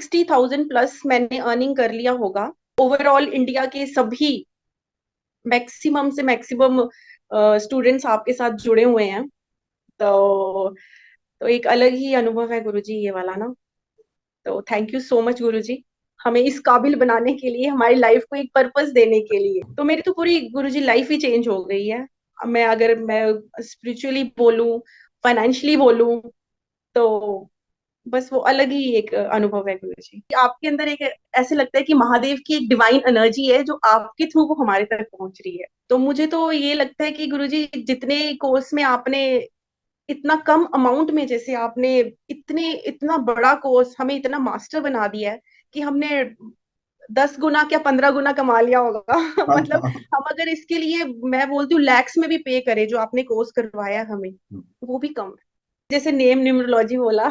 60,000 plus मैंने earning कर लिया होगा। ओवरऑल इंडिया के सभी मैक्सिमम से मैक्सिमम स्टूडेंट्स आपके साथ जुड़े हुए हैं। तो एक अलग ही अनुभव है गुरुजी ये वाला ना। तो थैंक यू सो मच गुरुजी, हमें इस काबिल बनाने के लिए, हमारी लाइफ को एक पर्पस देने के लिए। तो मेरी तो पूरी गुरुजी लाइफ ही चेंज हो गई है। अब मैं अगर मैं स्पिरिचुअली बोलूं, फाइनेंशियली बोलूं, तो बस वो अलग ही एक अनुभव है गुरुजी। आपके अंदर एक ऐसे लगता है कि महादेव की एक डिवाइन एनर्जी है जो आपके थ्रू वो हमारे तक पहुंच रही है। तो मुझे तो ये लगता है कि गुरुजी जितने कोर्स में आपने इतना कम अमाउंट में, जैसे आपने इतने इतना बड़ा कोर्स हमें इतना मास्टर बना दिया है कि हमने 10 गुना क्या 15 गुना कमा लिया होगा। मतलब हम अगर इसके लिए, मैं बोलती हूँ लैक्स में भी पे करें जो आपने कोर्स करवाया हमें, वो भी कम है। जैसे नेम न्यूमरोलॉजी बोला,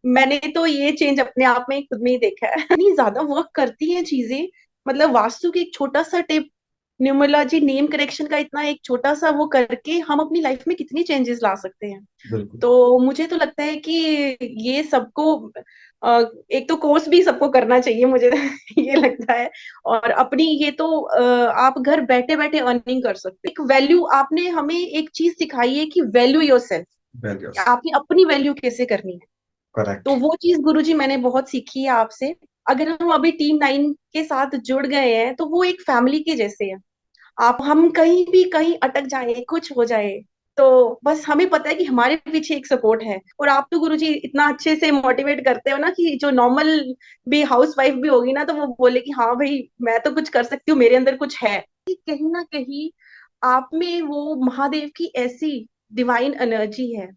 मैंने तो ये चेंज अपने आप में खुद में ही देखा है। इतनी ज्यादा वर्क करती हैं चीजें। मतलब वास्तु के एक छोटा सा टिप, न्यूमरोलॉजी नेम करेक्शन का इतना एक छोटा सा वो करके हम अपनी लाइफ में कितनी चेंजेस ला सकते हैं। बिल्कुल। तो मुझे तो लगता है कि ये सबको एक तो कोर्स भी सबको करना चाहिए मुझे ये लगता है। और अपनी ये तो आप घर बैठे बैठे अर्निंग कर सकते हैं। एक वैल्यू आपने हमें एक चीज सिखाई है कि वैल्यू योरसेल्फ, वैल्यूज। आपने अपनी वैल्यू कैसे करनी है। तो करेक्ट। वो चीज गुरुजी मैंने बहुत सीखी है आपसे। अगर हम अभी टीम 9 के साथ जुड़ गए हैं तो वो एक फैमिली के जैसे है। आप हम कहीं भी कहीं अटक जाए, कुछ हो जाए, तो बस हमें पता है कि हमारे पीछे एक सपोर्ट है। और आप तो गुरुजी इतना अच्छे से मोटिवेट करते हो ना कि जो नॉर्मल भी हाउस वाइफ भी होगी ना तो वो बोले कि हाँ भाई मैं तो कुछ कर सकती हूँ, मेरे अंदर कुछ है। कहीं ना कहीं आप में वो महादेव की ऐसी डिवाइन एनर्जी है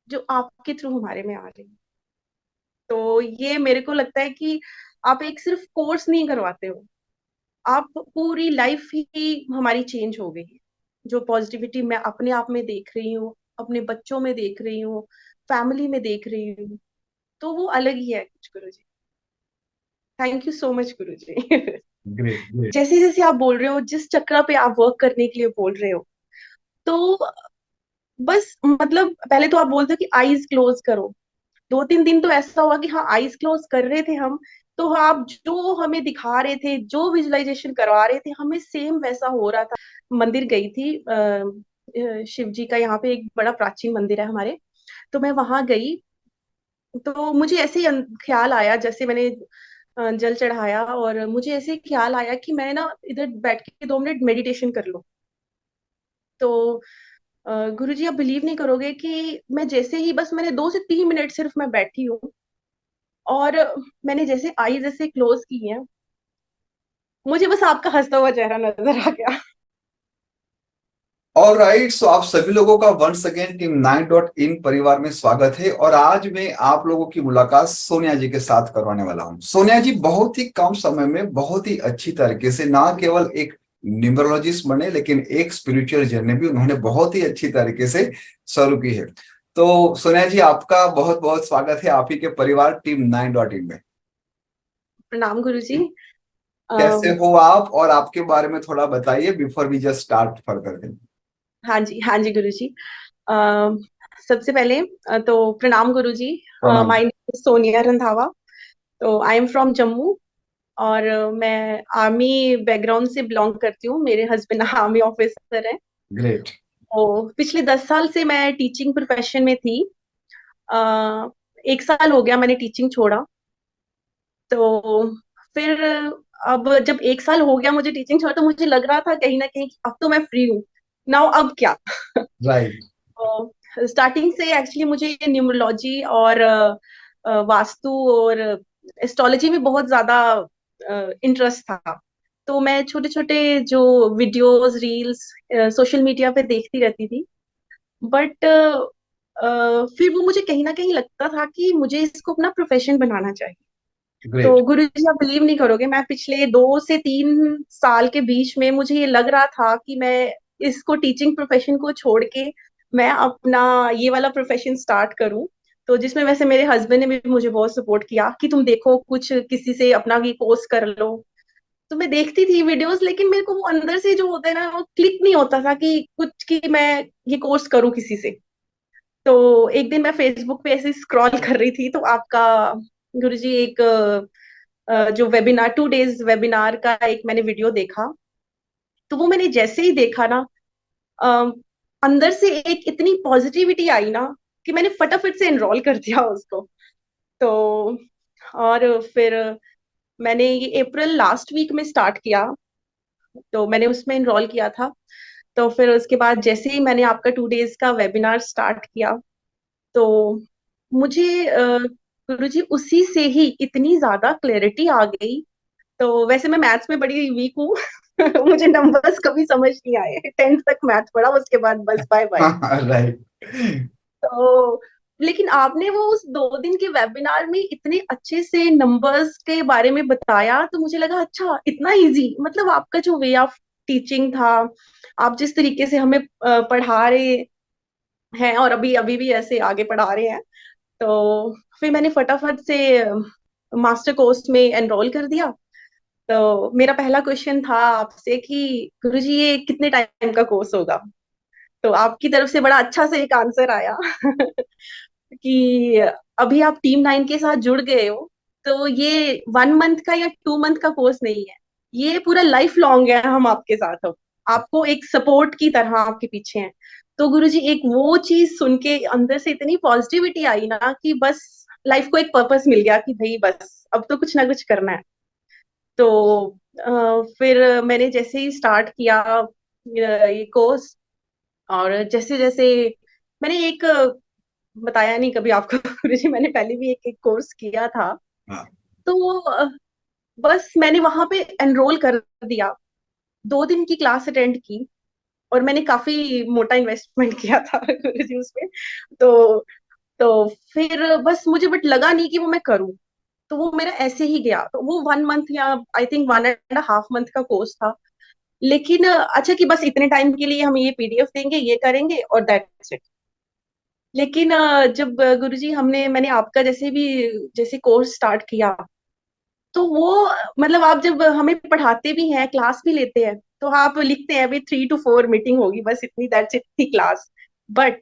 जो आपके थ्रू हमारे में आ रही है। तो ये मेरे को लगता है कि आप एक सिर्फ कोर्स नहीं करवाते हो, आप पूरी लाइफ ही हमारी चेंज हो गई है। जो पॉजिटिविटी मैं अपने आप में देख रही हूँ, अपने बच्चों में देख रही हूँ, फैमिली में देख रही हूँ, तो वो अलग ही है कुछ गुरु जी। Thank you so much Guru ji. Great great. जैसे जैसे आप बोल रहे हो, जिस चक्र पे आप वर्क करने के लिए बोल रहे हो, तो बस मतलब पहले तो आप बोलते हो कि आईज क्लोज करो। 2-3 दिन तो ऐसा हुआ कि हाँ आईज क्लोज कर रहे थे हम, तो आप जो हमें दिखा रहे थे, जो विजुअलाइजेशन करवा रहे थे, हमें सेम वैसा हो रहा था। मंदिर गई थी, शिव जी का यहाँ पे एक बड़ा प्राचीन मंदिर है हमारे, तो मैं वहां गई। तो मुझे ऐसे ही ख्याल आया, जैसे मैंने जल चढ़ाया और मुझे ऐसे ख्याल आया कि मैं ना इधर बैठ के 2 मिनट मेडिटेशन कर लूं। तो गुरुजी आप बिलीव नहीं करोगे कि मैं जैसे ही, बस मैंने 2 से 3 मिनट सिर्फ मैं बैठी हूँ, और मैंने जैसे आईज ऐसे क्लोज की हैं, मुझे बस आपका हंसता हुआ चेहरा नजर आ गया। ऑल राइट, सो आप सभी लोगों का वंस अगेन टीम 9.in परिवार में स्वागत है। और आज मैं आप लोगों की मुलाकात सोनिया जी के साथ करवाने वाला हूं। सोनिया जी बहुत ही कम समय में बहुत ही अच्छी तरीके से ना केवल एक न्यूमरोलॉजिस्ट बने, लेकिन एक स्पिरिचुअल जर्नी भी उन्होंने बहुत ही अच्छी तरीके से शुरू की है। तो सोनिया जी आपका बहुत बहुत स्वागत है आप ही के परिवार टीम 9.in में। प्रणाम गुरुजी। कैसे हो आप, और आपके बारे में थोड़ा बताइए before we just start further. हाँ जी, हाँ जी गुरुजी। अ, सबसे पहले तो प्रणाम गुरुजी। प्रणाम। My name is Sonia Randhawa. तो आई एम फ्रॉम जम्मू, और मैं आर्मी बैकग्राउंड से बिलोंग करती हूँ। मेरे हस्बैंड आर्मी ऑफिसर हैं। ग्रेट। तो पिछले 10 साल से मैं टीचिंग प्रोफेशन में थी। 1 साल हो गया मैंने टीचिंग छोड़ा। तो फिर अब जब 1 साल हो गया मुझे टीचिंग छोड़ा, तो मुझे लग रहा था कहीं ना कहीं कि अब तो मैं फ्री हूँ। नाउ अब क्या। राइट। स्टार्टिंग से एक्चुअली मुझे न्यूमरोलॉजी और वास्तु और एस्ट्रोलॉजी में बहुत ज्यादा इंटरेस्ट था। तो मैं छोटे छोटे जो वीडियोस रील्स सोशल मीडिया पे देखती रहती थी। बट फिर वो मुझे कहीं ना कहीं लगता था कि मुझे इसको अपना प्रोफेशन बनाना चाहिए। तो ग्रेट। गुरुजी आप बिलीव नहीं करोगे, मैं पिछले 2 से 3 साल के बीच में मुझे ये लग रहा था कि मैं इसको टीचिंग प्रोफेशन को छोड़ के मैं अपना ये वाला प्रोफेशन स्टार्ट करूं। तो जिसमें वैसे मेरे हस्बैंड ने भी मुझे बहुत सपोर्ट किया कि तुम देखो कुछ किसी से अपना ये कोर्स कर लो। तो मैं देखती थी वीडियोस, लेकिन मेरे को वो अंदर से जो होता है ना वो क्लिक नहीं होता था कि कुछ कि मैं ये कोर्स करूं किसी से। तो एक दिन मैं फेसबुक पे ऐसे स्क्रॉल कर रही थी तो आपका गुरुजी एक जो वेबिनार, 2 डेज वेबिनार का एक मैंने वीडियो देखा। तो वो मैंने जैसे ही देखा ना, अ, अंदर से एक इतनी पॉजिटिविटी आई ना कि मैंने फटाफट से एनरोल कर दिया उसको। तो और फिर मैंने ये अप्रैल लास्ट वीक में स्टार्ट किया, तो मैंने उसमें एनरोल किया था। तो फिर उसके बाद जैसे ही मैंने आपका 2 डेज का वेबिनार स्टार्ट किया, तो मुझे गुरुजी उसी से ही इतनी ज्यादा क्लैरिटी आ गई। तो वैसे मैं मैथ्स में बड़ी वीक हूँ। मुझे नंबर्स कभी समझ नहीं आए, 10th तक मैथ पढ़ा, उसके बाद बस बाय बाय। राइट। तो लेकिन आपने वो उस 2 दिन के वेबिनार में इतने अच्छे से नंबर्स के बारे में बताया, तो मुझे लगा अच्छा इतना इजी, मतलब आपका जो वे ऑफ टीचिंग था, आप जिस तरीके से हमें पढ़ा रहे हैं और अभी अभी भी ऐसे आगे पढ़ा रहे हैं। तो फिर मैंने फटाफट से मास्टर कोर्स में एनरोल कर दिया। तो मेरा पहला क्वेश्चन था आपसे कि गुरुजी ये कितने टाइम का कोर्स होगा। तो आपकी तरफ से बड़ा अच्छा से एक आंसर आया कि अभी आप टीम 9 के साथ जुड़ गए हो, तो ये 1 मंथ का या 2 मंथ का कोर्स नहीं है, ये पूरा लाइफ लॉन्ग है, हम आपके साथ हो, आपको एक सपोर्ट की तरह आपके पीछे हैं। तो गुरुजी एक वो चीज सुन के अंदर से इतनी पॉजिटिविटी आई ना कि बस लाइफ को एक पर्पस मिल गया कि भाई बस अब तो कुछ ना कुछ करना है। तो फिर मैंने जैसे ही स्टार्ट किया ये कोर्स, और जैसे जैसे मैंने एक बताया नहीं कभी आपको गुरुजी, मैंने पहले भी एक एक कोर्स किया था। हाँ। तो बस मैंने वहां पे एनरोल कर दिया, 2 दिन की क्लास अटेंड की, और मैंने काफी मोटा इन्वेस्टमेंट किया था गुरुजी उसमें। तो तो फिर बस मुझे बट लगा नहीं कि वो मैं करूं, तो वो मेरा ऐसे ही गया। तो वो 1 मंथ या आई थिंक 1.5 मंथ का कोर्स था। लेकिन अच्छा कि बस इतने टाइम के लिए हम ये पीडीएफ देंगे, ये करेंगे और दैट्स इट। लेकिन जब गुरुजी हमने मैंने आपका जैसे भी जैसे कोर्स स्टार्ट किया, तो वो मतलब आप जब हमें पढ़ाते भी हैं, क्लास भी लेते हैं, तो आप लिखते हैं अभी 3 to 4 मीटिंग होगी, बस इतनी, दैट्स इट थी क्लास। बट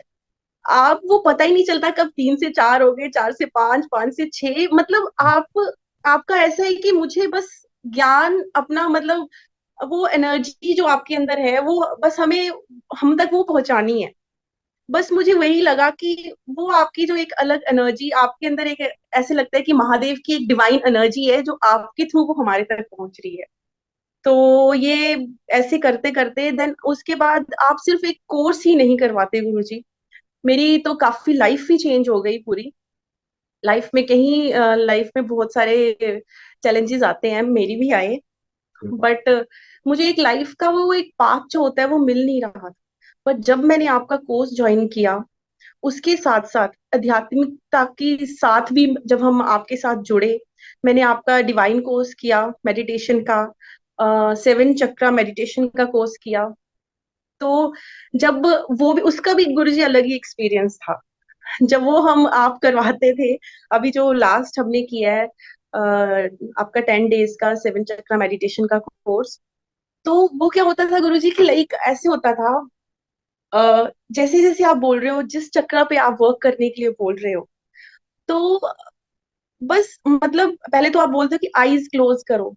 आप वो पता ही नहीं चलता कब 3 से 4 हो गए, 4 से 5, 5 से 6, मतलब आप आपका ऐसा है कि मुझे बस ज्ञान अपना मतलब वो एनर्जी जो आपके अंदर है वो बस हमें हम तक वो पहुंचानी है। बस मुझे वही लगा कि वो आपकी जो एक अलग एनर्जी आपके अंदर एक, ऐसे लगता है कि महादेव की एक डिवाइन एनर्जी है जो आपके थ्रू वो हमारे तक पहुंच रही है। तो ये ऐसे करते करते देन उसके बाद आप सिर्फ एक कोर्स ही नहीं करवाते गुरुजी, मेरी तो काफी लाइफ ही चेंज हो गई पूरी। लाइफ में कहीं लाइफ में बहुत सारे चैलेंजेस आते हैं, मेरी भी आए, बट मुझे एक लाइफ का वो एक पाथ जो होता है वो मिल नहीं रहा था। पर जब मैंने आपका कोर्स ज्वाइन किया, उसके साथ साथ आध्यात्मिकता के साथ भी जब हम आपके साथ जुड़े, मैंने आपका डिवाइन कोर्स किया मेडिटेशन का, 7 चक्रा मेडिटेशन का कोर्स किया। तो जब वो भी उसका भी गुरुजी अलग ही एक्सपीरियंस था जब वो हम आप करवाते थे। अभी जो लास्ट हमने किया है आपका 10 डेज का 7 चक्रा मेडिटेशन का कोर्स, तो वो क्या होता था गुरुजी कि लाइक ऐसे होता था, जैसे जैसे आप बोल रहे हो, जिस चक्र पे आप वर्क करने के लिए बोल रहे हो, तो बस मतलब पहले तो आप बोलते हो कि आईज क्लोज करो।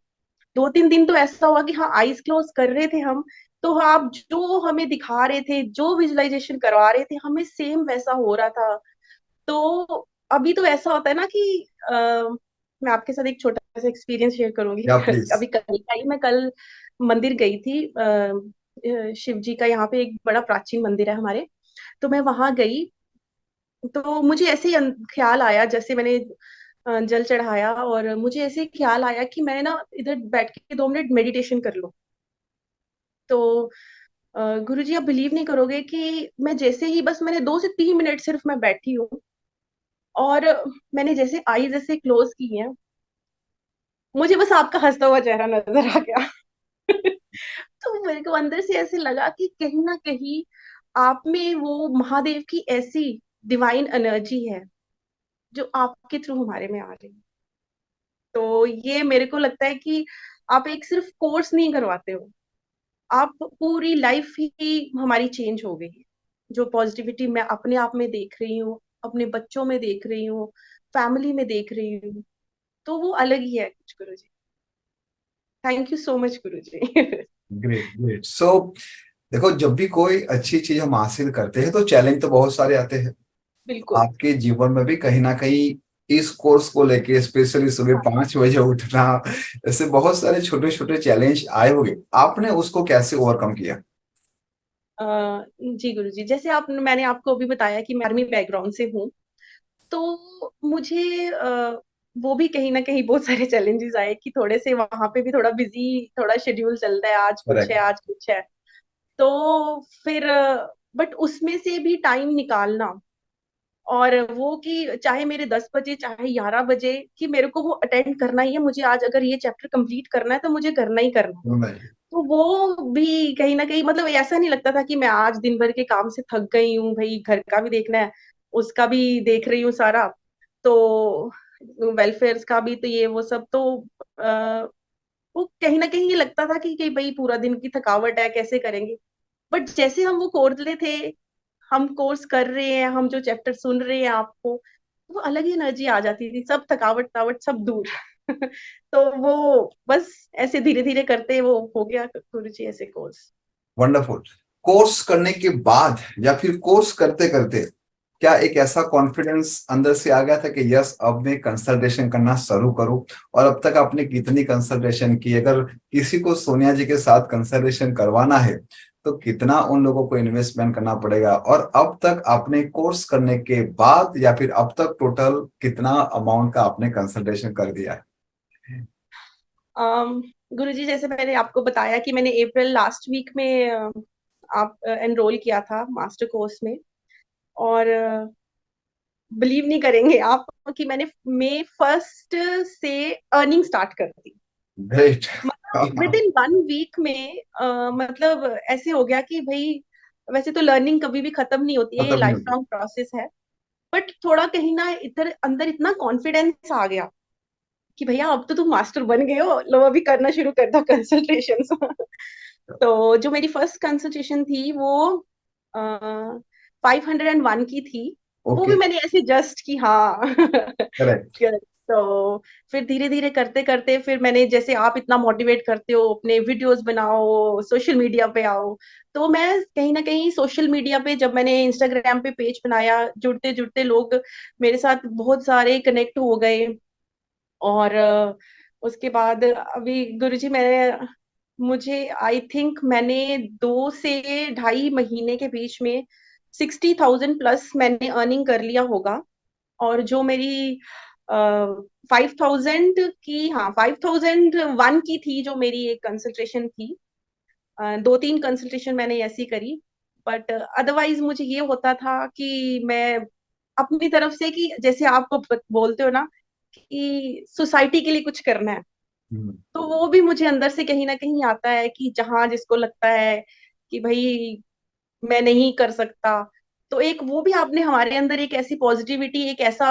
2-3 दिन तो ऐसा हुआ कि हाँ आईज क्लोज कर रहे थे हम, तो आप जो हमें दिखा रहे थे, जो विजुअलाइजेशन करवा रहे थे, हमें सेम वैसा हो रहा था। तो अभी तो ऐसा होता है ना कि मैं आपके साथ एक छोटा सा एक्सपीरियंस शेयर करूंगी। या प्लीज। अभी कल का ही मैं कल मंदिर गई थी, शिव जी का यहाँ पे एक बड़ा प्राचीन मंदिर है हमारे। तो मैं वहां गई, तो मुझे ऐसे ही ख्याल आया, जैसे मैंने जल चढ़ाया, और मुझे ऐसे ही ख्याल आया कि मैं ना इधर बैठ के 2 मिनट मेडिटेशन कर लूं। तो गुरुजी आप बिलीव नहीं करोगे कि मैं जैसे ही बस मैंने 2 से 3 मिनट सिर्फ मैं बैठी हूँ, और मैंने जैसे आईज ऐसे क्लोज की हैं, मुझे बस आपका हंसता हुआ चेहरा नजर आ गया। तो मेरे को अंदर से ऐसे लगा कि कहीं ना कहीं आप में वो महादेव की ऐसी डिवाइन एनर्जी है जो आपके थ्रू हमारे में आ रही है। तो ये मेरे को लगता है कि आप एक सिर्फ कोर्स नहीं करवाते हो, आप पूरी लाइफ ही हमारी चेंज हो गई है। जो पॉजिटिविटी मैं अपने आप में देख रही हूँ, अपने बच्चों में देख रही हूँ, फैमिली में देख रही हूँ, तो वो अलग ही है कुछ गुरु जी। Thank you so much Guru ji. Great great. सो देखो, जब भी कोई अच्छी चीज हम हासिल करते हैं तो चैलेंज तो बहुत सारे आते हैं। बिल्कुल। आपके जीवन में भी कहीं ना कहीं इस कोर्स को लेके, स्पेशली सुबह हाँ। 5 बजे उठना, ऐसे बहुत सारे छोटे छोटे चैलेंज आए होंगे, आपने उसको कैसे ओवरकम किया? अ, जी गुरु जी, जैसे आप मैंने आपको अभी बताया कि मैं आर्मी बैकग्राउंड से हूँ, तो मुझे वो भी कहीं ना कहीं बहुत सारे चैलेंजेस आए कि थोड़े से वहां पे भी थोड़ा बिजी, थोड़ा शेड्यूल चलता है, आज कुछ है करेक्ट। आज कुछ है। तो फिर बट उसमें से भी टाइम निकालना, और वो कि चाहे मेरे 10 बजे चाहे 11 बजे, कि मेरे को वो अटेंड करना ही है, मुझे आज अगर ये चैप्टर कंप्लीट करना है तो मुझे करना ही करना है। नहीं। तो वो भी कहीं ना कहीं मतलब ऐसा नहीं लगता था कि मैं आज दिन भर के काम से थक गई हूँ, भाई घर का भी देखना है, उसका भी देख रही हूँ सारा, तो वेलफेयर का भी, तो ये वो सब तो आ, वो कहीं ना कहीं ये लगता था कि भाई पूरा दिन की थकावट है, कैसे करेंगे। बट जैसे हम वो कोर्स ले थे, हम कोर्स कर रहे हैं, हम जो चैप्टर सुन रहे हैं आपको, वो अलग ही एनर्जी आ जाती थी, सब थकावट थकावट सब दूर। तो वो बस ऐसे धीरे धीरे करते वो हो गया गुरु जी ऐसे कोर्स। वंडरफुल। कोर्स करने के बाद या फिर कोर्स करते करते क्या एक ऐसा कॉन्फिडेंस अंदर से आ गया था कि यस, अब मैं कंसल्टेशन करना शुरू करूं? और अब तक आपने कितनी कंसल्टेशन की? अगर किसी को सोनिया जी के साथ कंसल्टेशन करवाना है तो कितना उन लोगों को इन्वेस्टमेंट करना पड़ेगा? और अब तक आपने कोर्स करने के बाद या फिर अब तक टोटल कितना अमाउंट का आपने कंसल्टेशन कर दिया है? गुरु जी, जैसे मैंने आपको बताया कि मैंने अप्रैल लास्ट वीक में आप एनरोल किया था मास्टर कोर्स में, और बिलीव नहीं करेंगे आप कि मैंने मई 1 से अर्निंग स्टार्ट कर दी। ग्रेट। मतलब विद इन 1 वीक में मतलब ऐसे हो गया कि भाई, वैसे तो लर्निंग कभी भी खत्म नहीं होती है, ये खत्म नहीं लाइफ होगी। लॉन्ग प्रोसेस है। बट थोड़ा कहीं ना इधर अंदर इतना कॉन्फिडेंस आ गया कि भैया अब तो तुम मास्टर बन गए हो, लो अभी करना शुरू कर दो कंसल्टेशन। तो जो मेरी फर्स्ट कंसल्टेशन थी वो 501 की थी। वो भी ओके। मैंने ऐसे जस्ट की, हाँ। करेक्ट। तो फिर धीरे धीरे करते करते फिर मैंने, जैसे आप इतना मोटिवेट करते हो, अपने वीडियोस बनाओ, सोशल मीडिया पे आओ, तो मैं कहीं ना कहीं सोशल मीडिया पे, जब मैंने इंस्टाग्राम पे पेज बनाया, जुड़ते जुड़ते लोग मेरे साथ बहुत सारे कनेक्ट हो गए। और उसके बाद अभी गुरुजी, मैंने मुझे आई थिंक मैंने 2 से ढाई महीने के बीच में 60,000 प्लस मैंने अर्निंग कर लिया होगा। और जो मेरी 5,000 की, हाँ 5,001 की थी जो मेरी एक कंसल्टेशन थी, 2-3 कंसल्टेशन मैंने ऐसी करी। बट अदरवाइज मुझे ये होता था कि मैं अपनी तरफ से, कि जैसे आपको बोलते हो ना कि सोसाइटी के लिए कुछ करना है, हम्म। तो वो भी मुझे अंदर से कहीं ना कहीं आता है कि जहां जिसको लगता है कि भाई मैं नहीं कर सकता, तो एक वो भी आपने हमारे अंदर एक ऐसी पॉजिटिविटी, एक ऐसा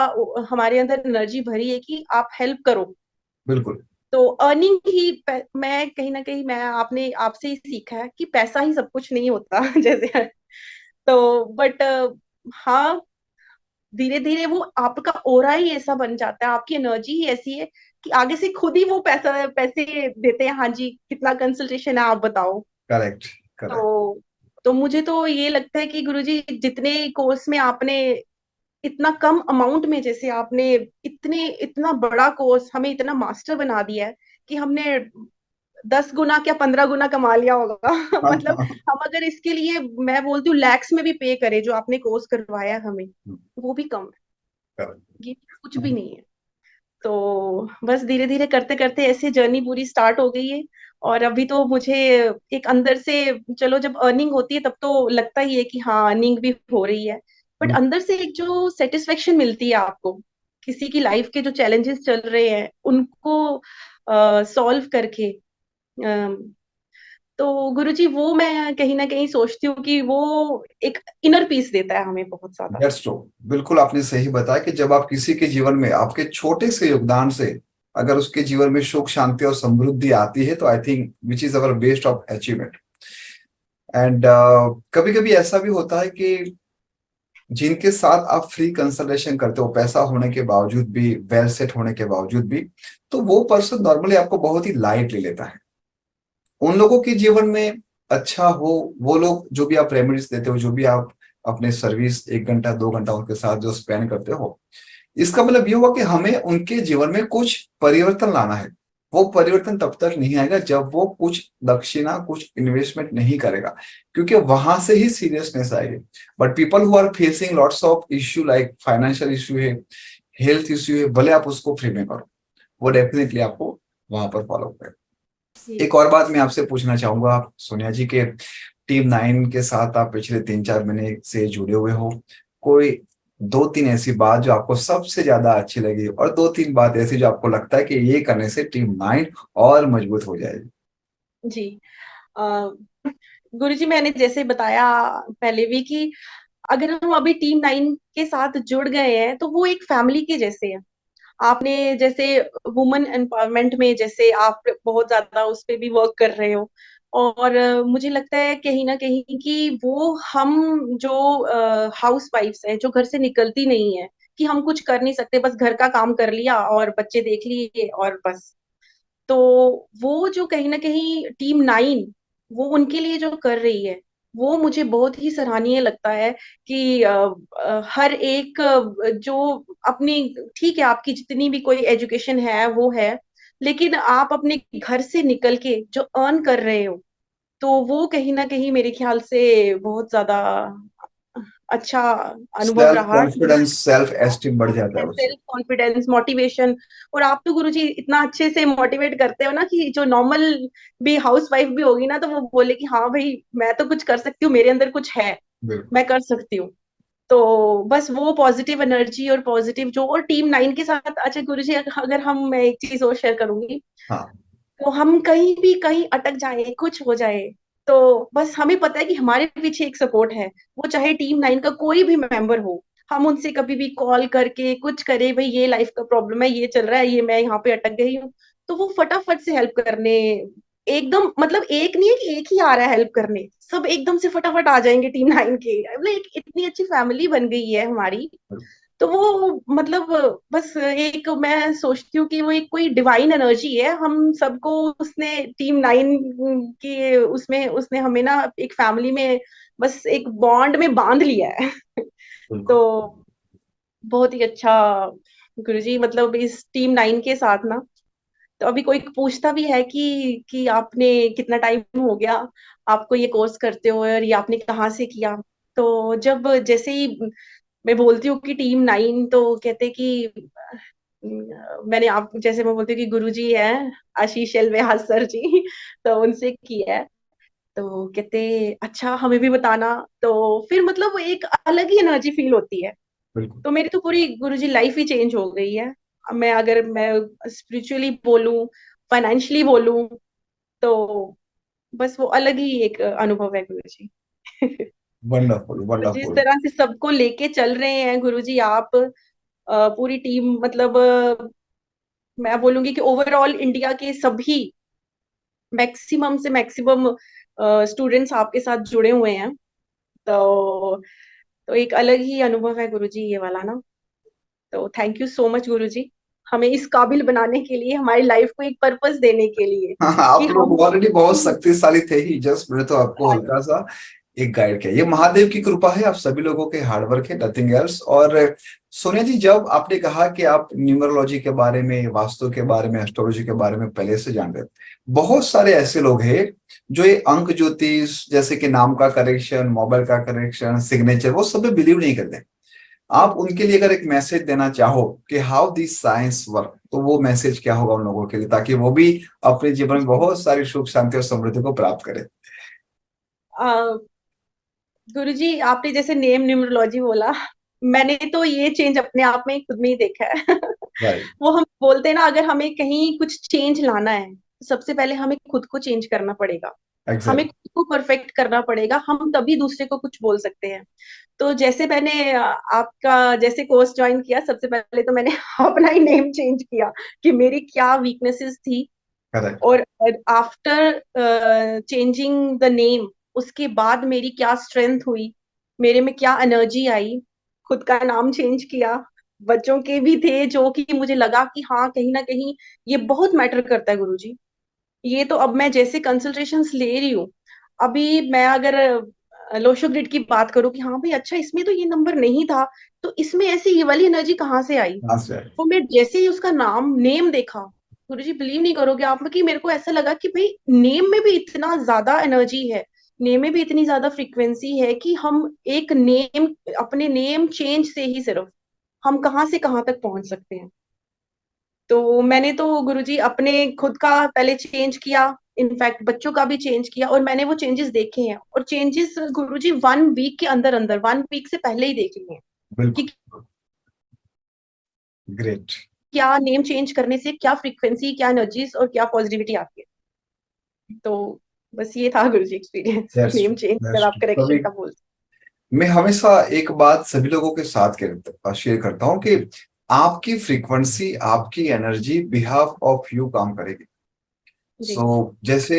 हमारे अंदर एनर्जी भरी है कि आप हेल्प करो। बिल्कुल। तो अर्निंग ही मैं कहीं ना कहीं, मैं आपने आपसे ही सीखा है कि पैसा ही सब कुछ नहीं होता। जैसे तो बट हाँ, धीरे धीरे वो आपका ओरा ही ऐसा बन जाता है, आपकी एनर्जी ही ऐसी है कि आगे से खुद ही वो पैसे देते हैं, हाँ जी कितना कंसल्टेशन है आप बताओ। करेक्ट। करेक्ट। तो मुझे तो ये लगता है कि गुरुजी, जितने कोर्स में आपने इतना कम अमाउंट में, जैसे आपने इतना बड़ा कोर्स हमें इतना मास्टर बना दिया है कि हमने 10 गुना क्या 15 गुना कमा लिया होगा। मतलब हम अगर इसके लिए, मैं बोलती हूँ लैक्स में भी पे करें जो आपने कोर्स करवाया है हमें, वो भी कम है, ये कुछ भी नहीं है। तो बस धीरे धीरे करते करते ऐसे जर्नी पूरी स्टार्ट हो गई है। और अभी तो मुझे एक अंदर से, चलो जब अर्निंग होती है तब तो लगता ही है कि हाँ अर्निंग भी हो रही है, बट अंदर से एक जो सेटिस्फेक्शन मिलती है आपको, किसी की लाइफ के जो चैलेंजेस चल रहे हैं उनको सॉल्व करके, तो गुरुजी वो मैं कहीं ना कहीं सोचती हूँ कि वो एक इनर पीस देता है हमें बहुत ज्यादा। That's true. बिल्कुल आपने सही बताया कि जब आप किसी के जीवन में आपके छोटे से योगदान से अगर उसके जीवन में सुख शांति और समृद्धि आती है तो I think which is our best of achievement. And कभी कभी ऐसा भी होता है कि जिनके साथ आप फ्री कंसल्टेशन करते हो, पैसा होने के बावजूद भी, वेल सेट होने के बावजूद भी, तो वो पर्सन नॉर्मली आपको बहुत ही लाइट ले लेता है। उन लोगों के जीवन में अच्छा हो, वो लोग जो भी आप रेमेडीज देते हो, जो भी आप अपने सर्विस 1 घंटा 2 घंटा उनके साथ जो स्पेंड करते हो, इसका मतलब ये हुआ कि हमें उनके जीवन में कुछ परिवर्तन लाना है। वो परिवर्तन तब तक नहीं आएगा जब वो कुछ दक्षिणा, कुछ इन्वेस्टमेंट नहीं करेगा, क्योंकि वहां से ही सीरियसनेस आएगी। But people who are facing lots of issue, like financial issue है, हेल्थ इश्यू है, भले आप उसको फ्री में करो, वो डेफिनेटली आपको वहां पर फॉलो करें। जी। एक और बात मैं आपसे पूछना चाहूंगा, आप सोनिया जी के टीम 9 के साथ आप पिछले 3-4 महीने से जुड़े हुए हो, कोई 2-3 ऐसी बात जो आपको सबसे ज्यादा अच्छी लगी, और 2-3 बात ऐसी जो आपको लगता है कि ये करने से टीम 9 और मजबूत हो जाएगी। जी। गुरुजी, मैंने जैसे बताया पहले भी कि अगर हम अभी टीम 9 के साथ जुड़ गए हैं तो वो एक फैमिली के जैसे है। आपने जैसे वुमेन एम्पावरमेंट में जैसे आप बहुत ज्यादा उस पे भी वर्क कर रहे हो, और मुझे लगता है कहीं ना कहीं कि वो हम जो हाउस वाइफ्स हैं जो घर से निकलती नहीं है, कि हम कुछ कर नहीं सकते, बस घर का काम कर लिया और बच्चे देख लिए और बस। तो वो जो कहीं ना कहीं टीम 9 वो उनके लिए जो कर रही है, वो मुझे बहुत ही सराहनीय लगता है। कि हर एक जो अपनी, ठीक है आपकी जितनी भी कोई एजुकेशन है वो है, लेकिन आप अपने घर से निकल के जो अर्न कर रहे हो, तो वो कहीं ना कहीं मेरे ख्याल से बहुत ज्यादा अच्छा अनुभव सेल्फ रहा। कॉन्फिडेंस, सेल्फ एस्टीम बढ़ जाता है उससे। Self confidence, motivation. और आप तो गुरुजी इतना अच्छे से मोटिवेट करते हो ना, कि जो नॉर्मल भी हाउस वाइफ भी होगी ना, तो वो बोले कि हाँ भाई मैं तो कुछ कर सकती हूँ, मेरे अंदर कुछ है, बिल्कुल। मैं कर सकती हूँ। तो बस वो पॉजिटिव एनर्जी और पॉजिटिव जो, और टीम 9 के साथ, अच्छा गुरुजी अगर हम, मैं एक चीज और शेयर करूंगी, हाँ। तो हम कहीं भी कहीं अटक जाए, कुछ हो जाए, तो बस हमें पता है कि हमारे पीछे एक सपोर्ट है। वो चाहे टीम 9 का कोई भी मेंबर हो, हम उनसे कभी भी कॉल करके कुछ करे, भाई ये लाइफ का प्रॉब्लम है, ये चल रहा है, ये मैं यहाँ पे अटक गई हूँ, तो वो फटाफट से हेल्प करने, एकदम मतलब एक नहीं है कि एक ही आ रहा है हेल्प करने, सब एकदम से फटाफट आ जाएंगे टीम 9 के, मतलब एक इतनी अच्छी फैमिली बन गई है हमारी। तो वो मतलब बस एक मैं सोचती हूँ कि वो एक कोई डिवाइन एनर्जी है, हम सबको उसने टीम 9 की उसमें उसने हमें ना एक फैमिली में बस एक बॉन्ड में बांध लिया है। तो बिल्कुल। बहुत ही अच्छा गुरुजी, मतलब इस टीम 9 के साथ ना, तो अभी कोई पूछता भी है कि आपने कितना टाइम हो गया आपको ये कोर्स करते हो, और ये आपने कहाँ से किया, तो जब जैसे ही मैं बोलती हूँ कि टीम 9, तो कहते कि मैंने आप जैसे मैं बोलती हूँ कि गुरुजी हैं आशीष एलवेहाज सर जी, तो उनसे किया है। तो कहते अच्छा हमें भी बताना। तो फिर मतलब एक अलग ही एनर्जी फील होती है। बिल्कुल। तो मेरी तो पूरी गुरुजी लाइफ ही चेंज हो गई है। अब मैं अगर मैं स्पिरिचुअली बोलूं, फाइनेंशियली बोलूं, तो बस वो अलग ही एक अनुभव है गुरुजी। वंडरफुल और जिस वंडरफुल। तरह से सबको लेके चल रहे हैं गुरुजी आप, पूरी टीम, मतलब मैं बोलूंगी कि ओवरऑल इंडिया के सभी मैक्सिमम से मैक्सिमम स्टूडेंट्स आपके साथ जुड़े हुए हैं। तो एक अलग ही अनुभव है गुरुजी ये वाला ना। तो थैंक यू सो मच गुरुजी, हमें इस काबिल बनाने के लिए, हमारी लाइफ को एक पर्पस देने के लिए, हाँ, कि आप हम। लोग ऑलरेडी बहुत शक्तिशाली थे ही, जस्ट मैंने तो आपको हाँ हल्का सा एक गाइड किया। ये महादेव की कृपा है, आप सभी लोगों के हार्डवर्क है, नथिंग एल्स। और सोनिया जी, जब आपने कहा कि आप न्यूमरोलॉजी के बारे में, वास्तु के बारे में, एस्ट्रोलॉजी के बारे में पहले से जान रहे थे, बहुत सारे ऐसे लोग हैं जो ये अंक ज्योतिष, जैसे कि नाम का करेक्शन, मोबाइल का करेक्शन, सिग्नेचर, वो सब बिलीव नहीं करते। आप जी। उनके लिए अगर एक मैसेज देना चाहो कि हाउ दिस साइंस वर्क, तो वो मैसेज क्या होगा उन लोगों के लिए, ताकि वो भी अपने जीवन में जी। बहुत सारी सुख शांति और समृद्धि को प्राप्त करें। गुरुजी आपने जैसे नेम न्यूमरोलॉजी बोला, मैंने तो ये चेंज अपने आप में खुद में ही देखा है। राइट। वो हम बोलते हैं ना, अगर हमें कहीं कुछ चेंज लाना है, तो सबसे पहले हमें खुद को चेंज करना पड़ेगा, हमें एग्जैक्ट। खुद को परफेक्ट करना पड़ेगा, हम तभी दूसरे को कुछ बोल सकते हैं। तो जैसे मैंने आपका जैसे कोर्स ज्वाइन किया, सबसे पहले तो मैंने अपना ही नेम चेंज किया कि मेरी क्या वीकनेसेस थी, करेक्ट। और आफ्टर चेंजिंग द नेम, उसके बाद मेरी क्या स्ट्रेंथ हुई, मेरे में क्या एनर्जी आई, खुद का नाम चेंज किया, बच्चों के भी थे जो कि मुझे लगा कि हाँ कहीं ना कहीं ये बहुत मैटर करता है गुरुजी। ये तो अब मैं जैसे कंसल्टेशंस ले रही हूँ, अभी मैं अगर लोशो ग्रिड की बात करूँ कि हाँ भाई अच्छा इसमें तो ये नंबर नहीं था, तो इसमें ऐसी ये वाली एनर्जी कहाँ से आई। हाँ सर। तो मैं जैसे ही उसका नाम नेम देखा, गुरुजी बिलीव नहीं करोगे आप कि मेरे को ऐसा लगा कि भाई नेम में भी इतना ज्यादा एनर्जी है, नेम में भी इतनी ज्यादा फ्रीक्वेंसी है कि हम एक नेम, अपने नेम चेंज से ही सिर्फ हम कहाँ से कहाँ तक पहुंच सकते हैं। तो मैंने तो गुरुजी अपने खुद का पहले चेंज किया, इनफैक्ट बच्चों का भी चेंज किया, और मैंने वो चेंजेस देखे हैं, और चेंजेस गुरुजी 1 वीक के अंदर अंदर, 1 वीक से पहले ही देख लिए हैं कि बिल्कुल। ग्रेट। क्या नेम चेंज करने से क्या फ्रीक्वेंसी, क्या एनर्जीज और क्या पॉजिटिविटी आती है। तो बस ये था गुरुजी एक्सपीरियंस दैट्स नेम चेंज, अगर दैट्स आप करेक्शन कभी का बोल। मैं हमेशा एक बात सभी लोगों के साथ शेयर करता हूँ कि आपकी फ्रीक्वेंसी, आपकी एनर्जी बिहाफ ऑफ यू काम करेगी। जी जैसे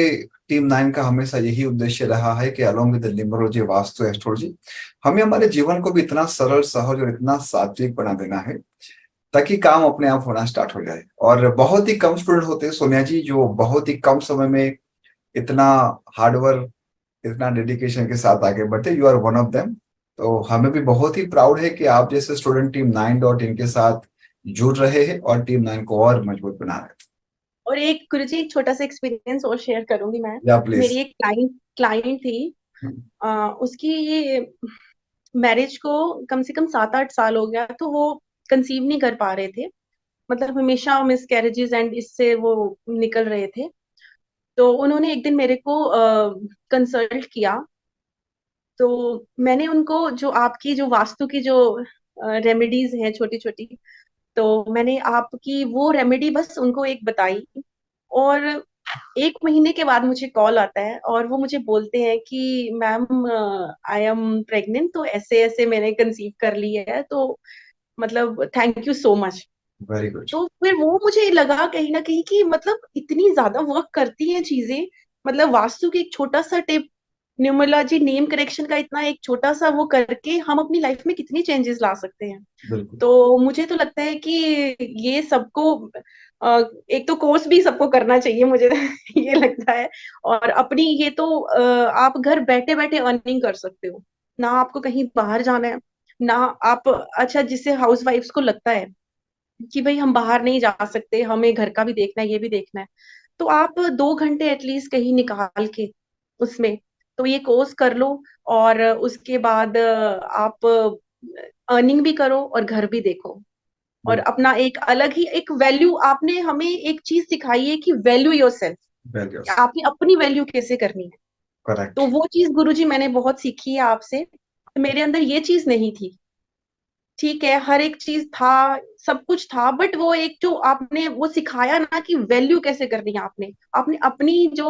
टीम 9 का हमेशा यही उद्देश्य रहा है कि along with numerology, vastu, astrology, हमें हमारे जीवन को भी इतना सरल, सहज और इतना सात्विक बना देना है ताकि काम अपने आप होना स्टार्ट हो जाए। और बहुत ही कम स्टूडेंट होते हैं सोनिया जी जो बहुत ही कम समय में इतना हार्डवर्क, इतना डेडिकेशन के साथ आगे बढ़ते। You are one of them. तो हमें भी बहुत ही प्राउड है कि आप जैसे स्टूडेंट टीम 9 के साथ जुड़ रहे हैं और टीम 9 को और मजबूत बना रहे हैं। और एक गुरुजी एक छोटा सा एक्सपीरियंस और शेयर करूंगी मैं। या प्लीज। मेरी एक क्लाइंट क्लाइंट थी, उसकी मैरिज को कम से कम 7-8 साल हो गया, तो वो कंसीव नहीं कर पा रहे थे, मतलब हमेशा मिस कैरेजेस एंड इससे वो निकल रहे थे। तो उन्होंने एक दिन मेरे को कंसल्ट किया, तो मैंने उनको जो आपकी जो वास्तु की जो रेमेडीज हैं छोटी छोटी, तो मैंने आपकी वो रेमेडी बस उनको एक बताई। और 1 महीने के बाद मुझे कॉल आता है और वो मुझे बोलते हैं कि मैम आई एम प्रेग्नेंट, तो ऐसे ऐसे मैंने कंसीव कर ली है, तो मतलब thank you so much. Very good. तो फिर वो मुझे लगा कहीं ना कहीं कि मतलब इतनी ज्यादा वर्क करती हैं चीजें, मतलब वास्तु के एक छोटा सा टिप, न्यूमरोलॉजी नेम करेक्शन का इतना एक छोटा सा वो करके हम अपनी लाइफ में कितनी चेंजेस ला सकते हैं। बिल्कुल। तो मुझे तो लगता है कि ये सबको एक तो कोर्स भी सबको करना चाहिए मुझे ये लगता है। और अपनी ये तो आप घर बैठे बैठे अर्निंग कर सकते हो, ना आपको कहीं बाहर जाना है, ना आप, अच्छा जिससे हाउस वाइफ्स को लगता है कि भाई हम बाहर नहीं जा सकते, हमें घर का भी देखना है ये भी देखना है, तो आप 2 घंटे एटलीस्ट कहीं निकाल के उसमें तो ये कोर्स कर लो, और उसके बाद आप अर्निंग भी करो और घर भी देखो, और बिल्कुल। अपना एक अलग ही एक वैल्यू, आपने हमें एक चीज सिखाई है कि वैल्यू योरसेल्फ, वेरी गुड। आपने अपनी वैल्यू कैसे करनी है। करेक्ट। तो वो चीज गुरुजी मैंने बहुत सीखी है आपसे, तो मेरे अंदर ये चीज नहीं थी। ठीक है हर एक चीज था, सब कुछ था, बट वो एक जो आपने वो सिखाया ना कि वैल्यू कैसे करनी है, आपने आपने अपनी जो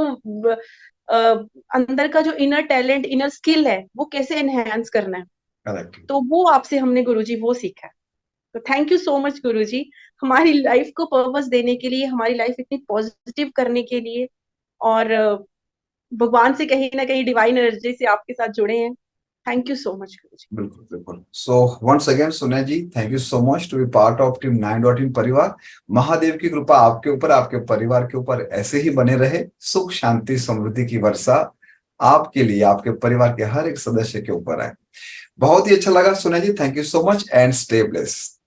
अ, अंदर का जो इनर टैलेंट, इनर स्किल है, वो कैसे एनहेंस करना है, करेक्ट। तो वो आपसे हमने गुरुजी वो सीखा है। तो थैंक यू सो मच गुरुजी, हमारी लाइफ को पर्पस देने के लिए, हमारी लाइफ इतनी पॉजिटिव करने के लिए, और भगवान से कहीं ना कहीं डिवाइन एनर्जी से आपके साथ जुड़े हैं। Thank you so much Guruji. बिल्कुल बिल्कुल। Once again Sonia ji, thank you so much to be part of team 9 परिवार। महादेव की कृपा आपके ऊपर, आपके परिवार के ऊपर ऐसे ही बने रहे। सुख, शांति, समृद्धि की वर्षा आपके लिए, आपके परिवार के हर एक सदस्य के ऊपर है। बहुत ही अच्छा लगा Sonia ji. Thank you so much and stay blessed.